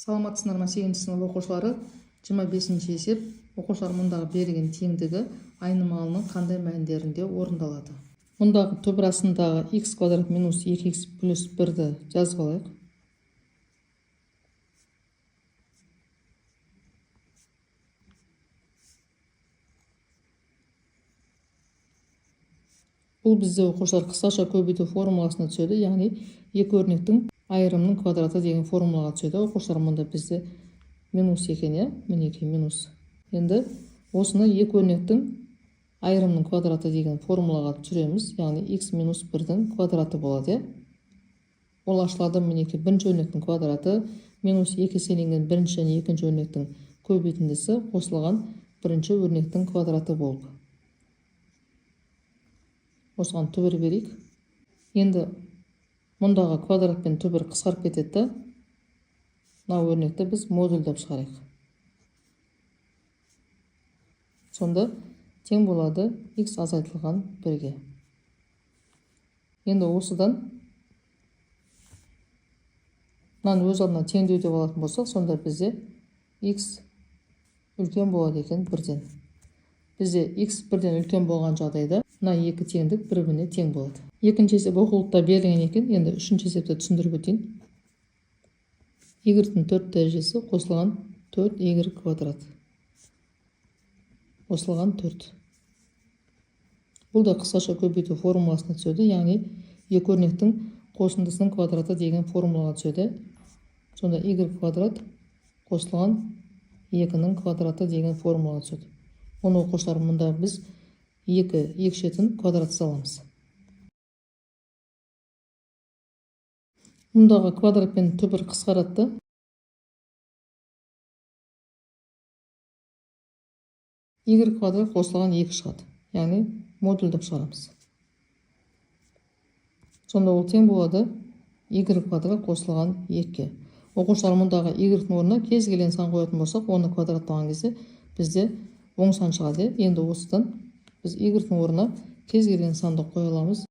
Саламатсыздар ма 8-ші сынып оқушылары? 25-ші есеп. Оқушылар мұндағы берілген теңдігі айнымалының қандай мәндерінде орындалады? Мұндағы түбірасындағы x квадрат минус 2x плюс 1-ді жазып алайық. Бұл бізде оқушылар қысқаша көбейту формуласына түседі, яғни екі өрнектің айырымның квадраты деген формулаға түседі. Оқушылар мұнда бізде минус екен, мінекей минус. Енді осыны екі өрнектің айырымның квадраты деген формулаға түсіреміз, яғни x минус 1-дің квадраты болады. Ол ашылады, мінекей бірінші өрнектің квадраты минус 2 еселенген бірінші және екінші өрнектің көбейтіндісі қосылған бірінші өрнектің квадраты болып. Осыған түбір берейік. Енді мұндағы квадрат пен түбір қысқарып кетеді. Мына өрнекті біз модульдеп шығарайық. Сонда тең болады x азайтылған 1-ге. Енді осыдан мынаны өз алдына теңдеу деп алатын болсақ, сонда бізде x үлкен болады екен 1-ден. Бізде x 1-ден үлкен болған жағдайда мына екі теңдік бір-біріне тең болады. Екінші есеп оқулықта берілген екен. Енді үшінші есепті түсіндіріп өтейін. y-тің 4 дәрежесі қосылған 4y квадрат. Қосылған 4. Бұл да қысқаша көбейту формуласына түседі, яғни екі өрнектің қосындысының квадраты деген формулаға түседі. Сонда y квадрат қосылған 2-ның квадраты деген формулаға түседі. Оны оқушылар мұнда біз екі шетін квадрат саламыз. Мұндағы квадрат пен түбір қысқарады. Y квадрат қосылған 2 шығады. Яғни модульдеп шығарамыз. Сонда ол тең болады y квадрат қосылған 2-ге. Оқушылар мұндағы y-тің орнына кез келген сан қоятын болсақ, оны квадраттаған кезде бізде оң сан шығады. Енді осыдан біз y-тің орнына кез келген санды қоя аламыз.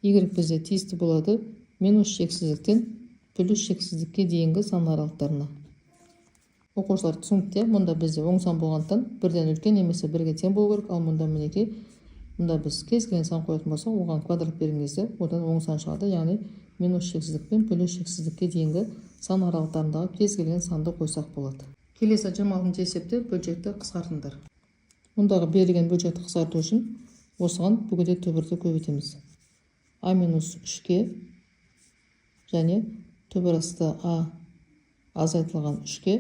Y бізде тиісті болады минус шексіздіктен плюс шексіздікке дейінгі сан аралықтарына. Оқушылар түсінікті, мұнда бізде оң сан болғандықтан 1-ден үлкен немесе 1-ге тең болу керек, ал мұнда мінекей мұнда біз кез келген сан қоятын болсақ, оған квадрат берген кезде одан оң сан шығады, яғни минус шексіздік пен плюс шексіздікке дейінгі сан аралықтарындағы кез келген санды қойсақ болады. Келесі 26-шы есепте бөлшекті қысқартыңдар. Мұндағы берілген бөлшекті қысқарту үшін осыған бүгінде түбірді көбейтеміз. А минус 3-ке және түбірасты А азайтылған 3-ке.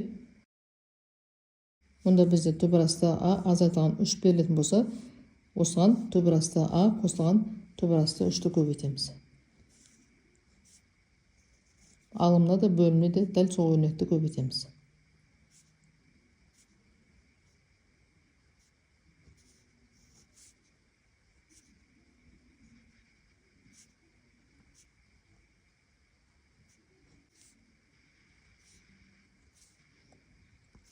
Мұнда бізде түбірасты А азайтылған 3 берілетін болса, осыған түбірасты А қосылған түбірасты 3-ті көбейтеміз. Алымына да бөліміне де дәл сол өрнекті көбейтеміз.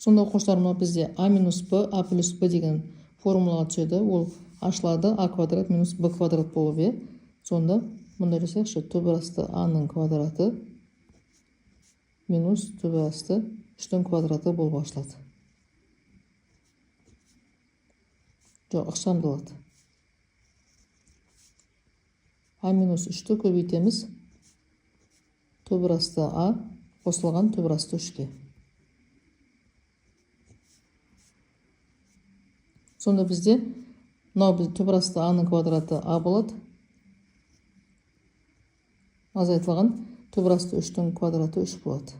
Сонда оқушылар бізде А минус Б, А плюс Б деген формулаға түседі. Ол ашылады А квадрат минус Б квадрат болып. Сонда мұнда жасайықшы, түбірасты А-ның квадраты минус түбірасты 3-дің квадраты болып ашылады. Жоқ, ықшамдалады. А минус 3-ті көбейтеміз түбірасты А қосылған түбірасты 3-ке. Сонда бізде түбірасты А-ның квадраты А болады. Азайтылған түбірасты 3-дің квадраты 3 болады.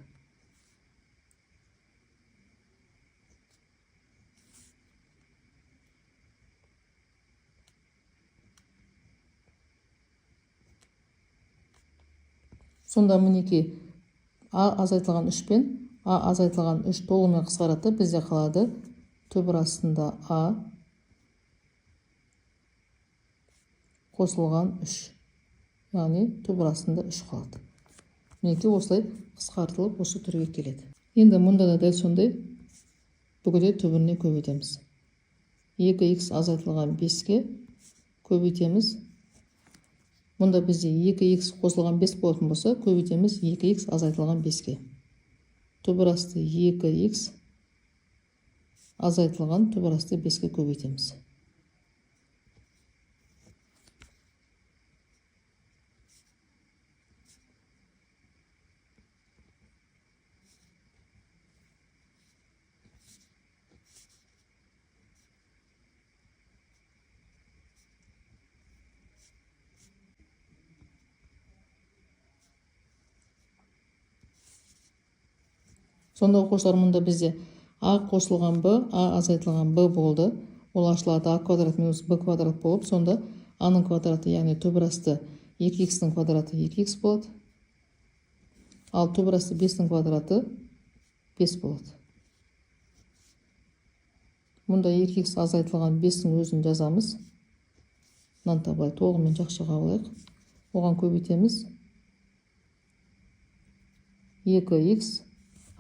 Сонда мінекей А азайтылған 3 пен А азайтылған 3 толығымен қысқарады. Бізде қалады түбірастында А қосылған 3. Яғни түбірастында 3 қалады. Мінекей осылай қысқартылып осы түрге келеді. Енді мұнда да дәл сондай бүгінде түбіріне көбейтеміз. 2x азайтылған 5-ке көбейтеміз Мұнда бізде 2х қосылған 5 болатын болса, көбейтеміз 2х азайтылған 5-ке. Түбірасты 2х азайтылған түбірасты 5-ке көбейтеміз. Сонда оқушылар, мұнда бізде а қосылған б, а азайтылған б болды. Ол ашылады а квадрат минус б квадрат болып, сонда аның квадраты, яғни түбірасты 2х-ның квадраты 2х болады. Ал түбірасты 5-ның квадраты 5 болады. Мұнда 2х азайтылған 5-ның өзін жазамыз. Мынаны табылай толығымен жақшаға алайық. Оған көбейтеміз 2х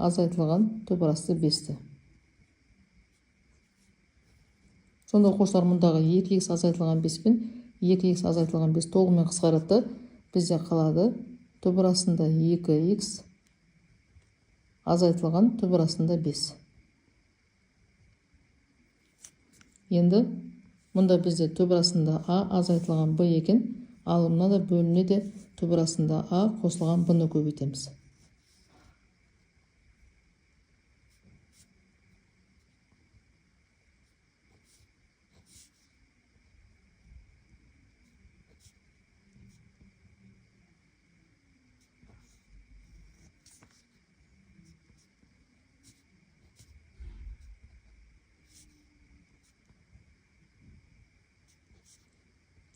азайтылған түбірасты 5-ті. Сонда оқушылар, мұндағы 2х азайтылған 5 пен 2х азайтылған 5 толығымен қысқарады. Бізде қалады түбірасында 2х азайтылған түбірасында 5. Енді мұнда бізде түбірасында а азайтылған б екен, ал мына да бөліміне де түбірасында а қосылған б-ны көбейтеміз.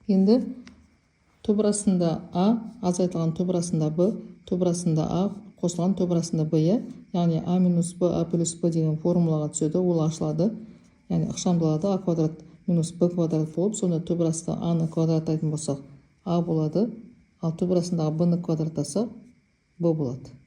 Енді түбірасында а азайтылған түбірасында б, түбірасында а қосылған түбірасында б, яғни а минус б, а плюс б деген формулаға түседі. Ол ашылады, яғни ықшамдалады а квадрат минус б квадрат болып, сонда түбірасты а-ны квадраттайтын болсақ а болады, ал түбірасындағы б-ны квадраттасақ б болады.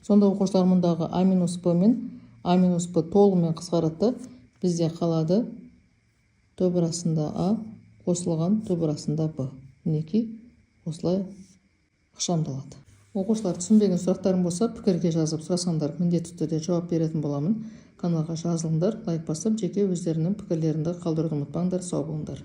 Сонда оқушылар, мұндағы а минус б мен а минус б толығымен қысқарады. Бізде қалады түбірасында а қосылған түбірасында б. Мінекей осылай ықшамдалады. Оқушылар, түсінбеген сұрақтарың болса, пікірге жазып сұрасаңдар, міндетті түрде жауап беретін боламын. Каналға жазылыңдар, лайк басып, жеке өздерінің пікірлеріңді қалдыруды ұмытпаңдар. Сау болыңдар.